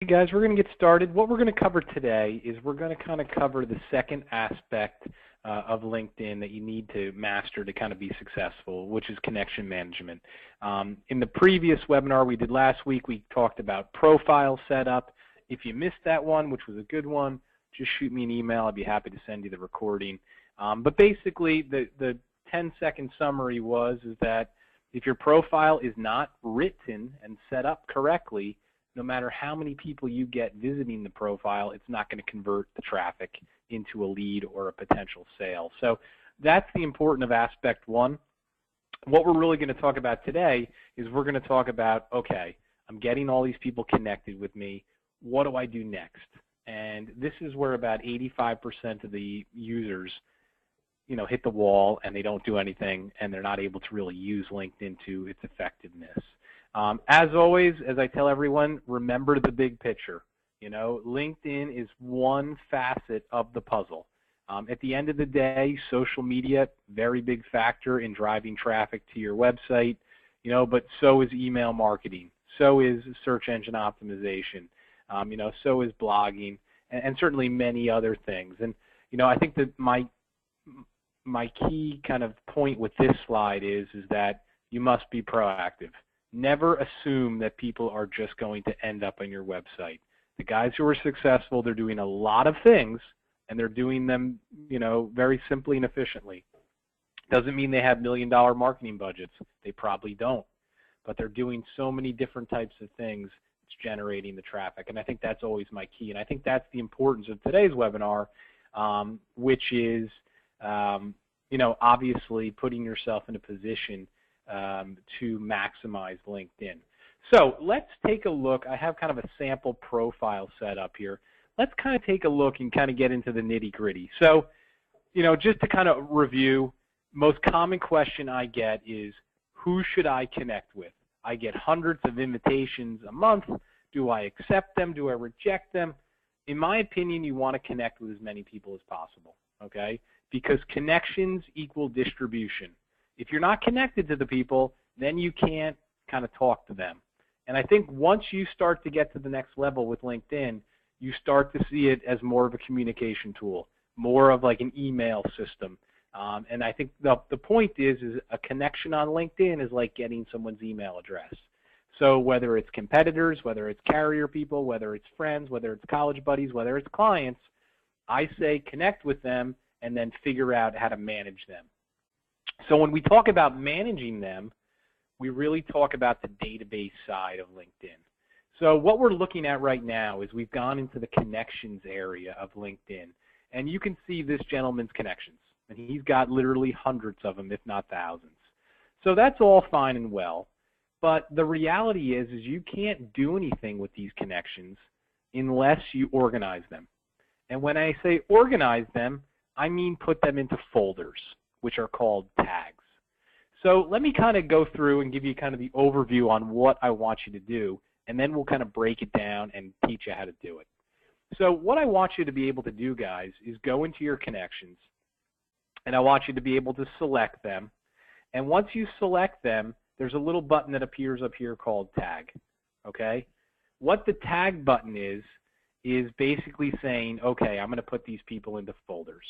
guys, we're going to get started. What we're going to cover today is we're going to kind of cover the second aspect of LinkedIn that you need to master to kind of be successful, which is connection management. In the previous webinar we did last week, we talked about profile setup. If you missed that one, which was a good one, just shoot me an email. I'd be happy to send you the recording. But basically, the 10-second summary is that if your profile is not written and set up correctly, no matter how many people you get visiting the profile, it's not going to convert the traffic into a lead or a potential sale. So that's the important of aspect one. What we're really going to talk about today is we're going to talk about, okay, I'm getting all these people connected with me. What do I do next? And this is where about 85% of the users, hit the wall and they don't do anything and they're not able to really use LinkedIn to its effectiveness. As always, as I tell everyone, remember the big picture. LinkedIn is one facet of the puzzle. At the end of the day, social media, very big factor in driving traffic to your website, but so is email marketing, so is search engine optimization, so is blogging, and certainly many other things. And, I think that my key kind of point with this slide is that you must be proactive. Never assume that people are just going to end up on your website. The guys who are successful, they're doing a lot of things, and they're doing them, very simply and efficiently. Doesn't mean they have $1 million marketing budgets. They probably don't. But they're doing so many different types of things, it's generating the traffic. And I think that's always my key. And I think that's the importance of today's webinar, which is, obviously putting yourself in a position to maximize LinkedIn. So let's take a look. I have kind of a sample profile set up here. Let's kind of take a look and kind of get into the nitty-gritty. So, just to kind of review, most common question I get is, who should I connect with? I get hundreds of invitations a month. Do I accept them? Do I reject them? In my opinion, you want to connect with as many people as possible, okay? Because connections equal distribution. If you're not connected to the people, then you can't kind of talk to them. And I think once you start to get to the next level with LinkedIn, you start to see it as more of a communication tool, more of like an email system. And I think the point is a connection on LinkedIn is like getting someone's email address. So whether it's competitors, whether it's carrier people, whether it's friends, whether it's college buddies, whether it's clients, I say connect with them and then figure out how to manage them. So when we talk about managing them, we really talk about the database side of LinkedIn. So what we're looking at right now is we've gone into the connections area of LinkedIn. And you can see this gentleman's connections. And he's got literally hundreds of them, if not thousands. So that's all fine and well. But the reality is you can't do anything with these connections unless you organize them. And when I say organize them, I mean put them into folders, which are called tags. So let me kind of go through and give you kind of the overview on what I want you to do, and then we'll kind of break it down and teach you how to do it. So what I want you to be able to do, guys, is go into your connections, and I want you to be able to select them. And once you select them, there's a little button that appears up here called tag, okay? What the tag button is basically saying, okay, I'm going to put these people into folders.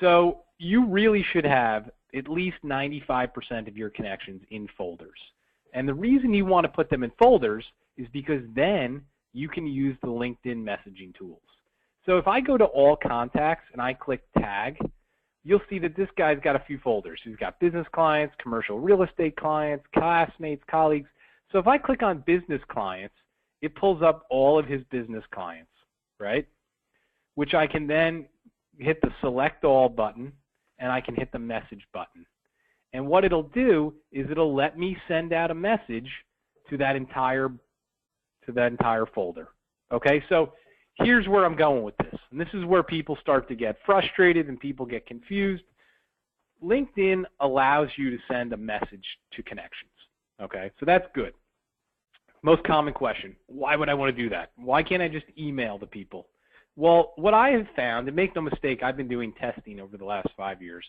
So you really should have at least 95% of your connections in folders. And the reason you want to put them in folders is because then you can use the LinkedIn messaging tools. So if I go to all contacts and I click tag, you'll see that this guy's got a few folders. He's got business clients, commercial real estate clients, classmates, colleagues. So if I click on business clients, it pulls up all of his business clients, right? Which I can then hit the select all button and I can hit the message button. And what it'll do is it'll let me send out a message to that entire folder. Okay, so here's where I'm going with this. And this is where people start to get frustrated and people get confused. LinkedIn allows you to send a message to connections. Okay, so that's good. Most common question, why would I want to do that? Why can't I just email the people? Well, what I have found, and make no mistake, I've been doing testing over the last 5 years.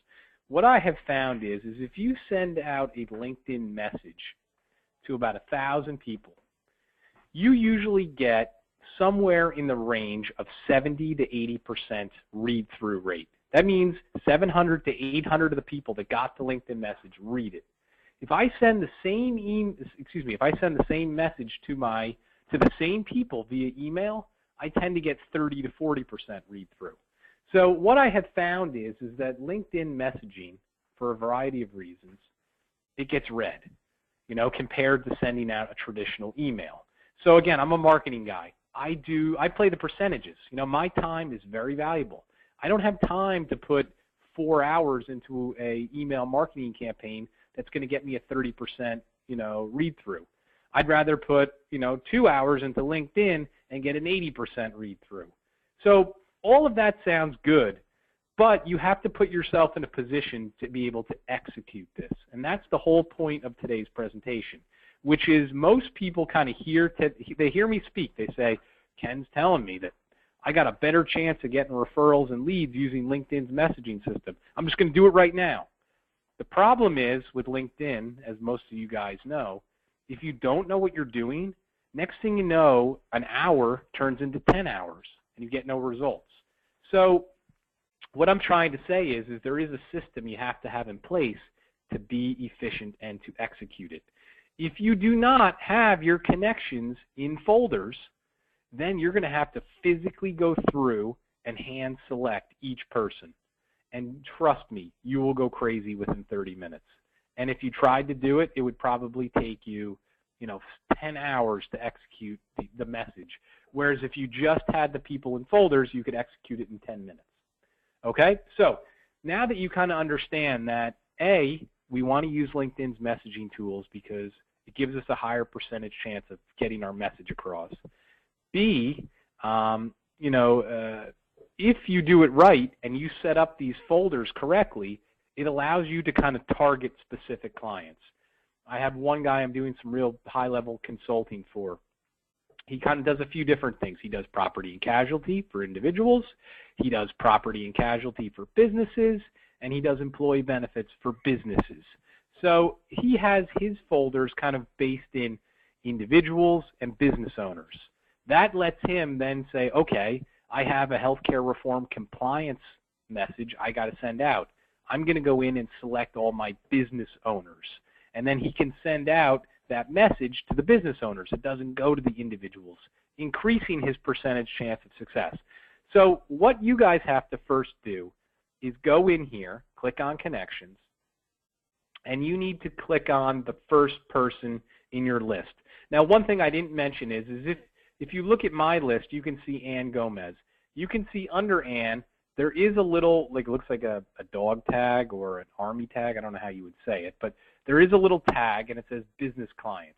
What I have found is if you send out a LinkedIn message to about 1,000 people, you usually get somewhere in the range of 70 to 80% read-through rate. That means 700 to 800 of the people that got the LinkedIn message read it. If I send the same if I send the same message to the same people via email, I tend to get 30 to 40% read-through. So what I have found is that LinkedIn messaging, for a variety of reasons, it gets read, compared to sending out a traditional email. So again, I'm a marketing guy. I play the percentages. My time is very valuable. I don't have time to put 4 hours into a email marketing campaign that's going to get me a 30%, read-through. I'd rather put, 2 hours into LinkedIn and get an 80% read-through. So all of that sounds good, but you have to put yourself in a position to be able to execute this. And that's the whole point of today's presentation, which is most people kind of they hear me speak. They say, Ken's telling me that I got a better chance of getting referrals and leads using LinkedIn's messaging system. I'm just going to do it right now. The problem is with LinkedIn, as most of you guys know, if you don't know what you're doing, next thing you know, an hour turns into 10 hours and you get no results. So what I'm trying to say is there is a system you have to have in place to be efficient and to execute it. If you do not have your connections in folders, then you're going to have to physically go through and hand select each person. And trust me, you will go crazy within 30 minutes. And if you tried to do it, it would probably take you, 10 hours to execute the message. Whereas if you just had the people in folders, you could execute it in 10 minutes. Okay? So now that you kind of understand that, A, we want to use LinkedIn's messaging tools because it gives us a higher percentage chance of getting our message across. B, if you do it right and you set up these folders correctly, it allows you to kind of target specific clients. I have one guy I'm doing some real high-level consulting for. He kind of does a few different things. He does property and casualty for individuals. He does property and casualty for businesses, and he does employee benefits for businesses. So he has his folders kind of based in individuals and business owners. That lets him then say, okay, I have a healthcare reform compliance message I got to send out. I'm going to go in and select all my business owners. And then he can send out that message to the business owners. It doesn't go to the individuals, increasing his percentage chance of success. So what you guys have to first do is go in here, click on connections, and you need to click on the first person in your list. Now, one thing I didn't mention is if you look at my list, you can see Ann Gomez. You can see under Ann, there is a little, it looks like a dog tag or an army tag. I don't know how you would say it, but there is a little tag, and it says business clients.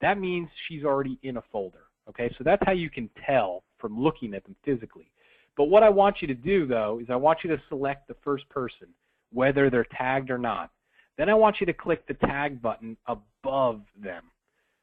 That means she's already in a folder, okay? So that's how you can tell from looking at them physically. But what I want you to do, though, is I want you to select the first person, whether they're tagged or not. Then I want you to click the tag button above them.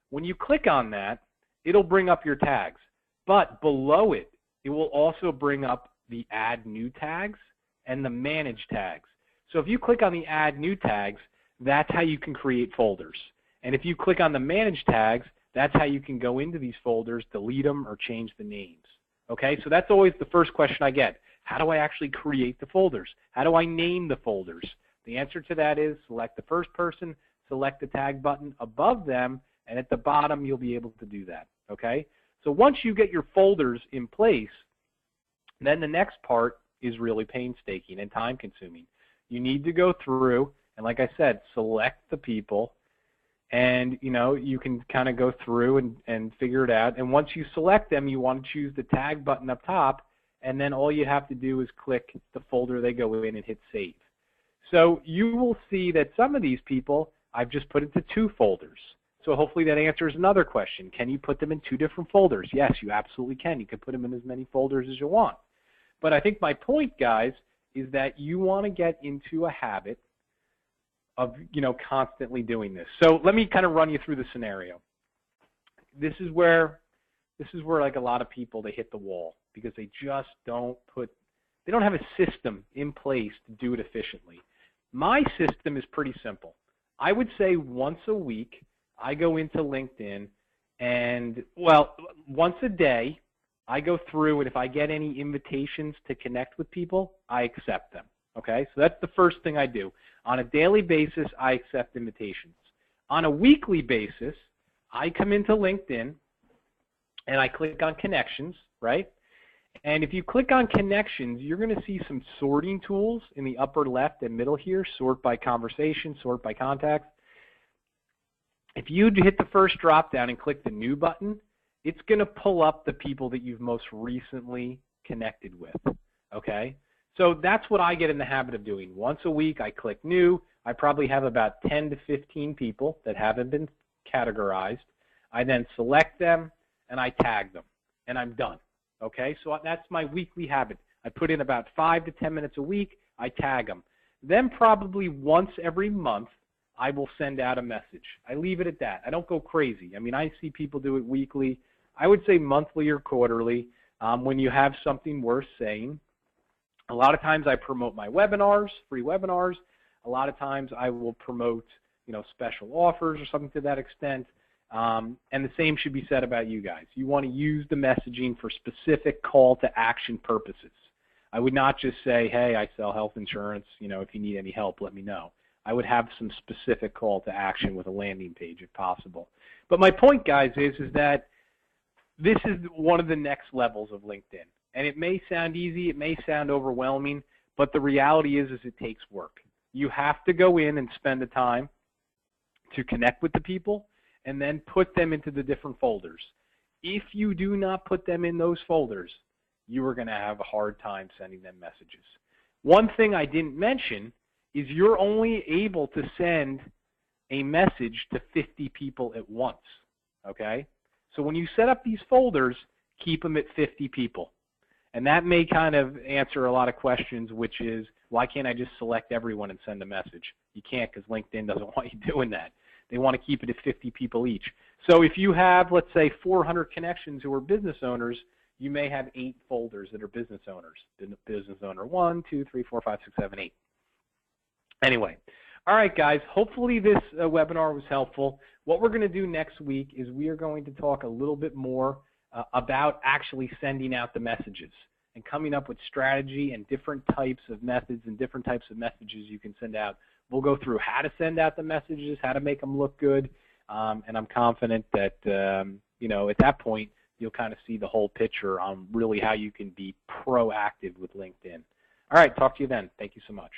When you click on that, it'll bring up your tags. But below it, it will also bring up the Add New Tags and the Manage Tags. So if you click on the Add New Tags, that's how you can create folders. And if you click on the Manage Tags, that's how you can go into these folders, delete them, or change the names. Okay, so that's always the first question I get. How do I actually create the folders? How do I name the folders? The answer to that is select the first person, select the tag button above them, and at the bottom you'll be able to do that. Okay, so once you get your folders in place, then the next part is really painstaking and time consuming. You need to go through and, like I said, select the people, and you can kind of go through and figure it out. And once you select them, you want to choose the tag button up top, and then all you have to do is click the folder they go in and hit save. So you will see that some of these people I've just put into 2 folders. So hopefully that answers another question. Can you put them in 2 different folders? Yes, you absolutely can. You can put them in as many folders as you want. But I think my point, guys, is that you want to get into a habit of constantly doing this. So let me kind of run you through the scenario. This is where like a lot of people, they hit the wall because they just don't have a system in place to do it efficiently. My system is pretty simple. I would say once a week I go into LinkedIn and, well, once a day I go through, and if I get any invitations to connect with people, I accept them. Okay, so that's the first thing I do. On a daily basis, I accept invitations. On a weekly basis, I come into LinkedIn and I click on connections, right? And if you click on connections, you're going to see some sorting tools in the upper left and middle here, sort by conversation, sort by contacts. If you hit the first drop down and click the new button, it's going to pull up the people that you've most recently connected with, okay? So that's what I get in the habit of doing. Once a week, I click new. I probably have about 10 to 15 people that haven't been categorized. I then select them, and I tag them, and I'm done, okay? So that's my weekly habit. I put in about 5 to 10 minutes a week. I tag them. Then probably once every month, I will send out a message. I leave it at that. I don't go crazy. I mean, I see people do it weekly. I would say monthly or quarterly when you have something worth saying. A lot of times I promote my webinars, free webinars. A lot of times I will promote, special offers or something to that extent. And the same should be said about you guys. You want to use the messaging for specific call to action purposes. I would not just say, hey, I sell health insurance. If you need any help, let me know. I would have some specific call to action with a landing page if possible. But my point, guys, is that this is one of the next levels of LinkedIn. And it may sound easy, it may sound overwhelming, but the reality is it takes work. You have to go in and spend the time to connect with the people and then put them into the different folders. If you do not put them in those folders, you are going to have a hard time sending them messages. One thing I didn't mention is you're only able to send a message to 50 people at once, okay? So when you set up these folders, keep them at 50 people. And that may kind of answer a lot of questions, which is, why can't I just select everyone and send a message? You can't, because LinkedIn doesn't want you doing that. They want to keep it at 50 people each. So if you have, let's say, 400 connections who are business owners, you may have 8 folders that are business owners. Business owner 1, 2, 3, 4, 5, 6, 7, 8. Anyway, all right, guys, hopefully this webinar was helpful. What we're going to do next week is we are going to talk a little bit more about actually sending out the messages and coming up with strategy and different types of methods and different types of messages you can send out. We'll go through how to send out the messages, how to make them look good, and I'm confident that, at that point, you'll kind of see the whole picture on really how you can be proactive with LinkedIn. All right, talk to you then. Thank you so much.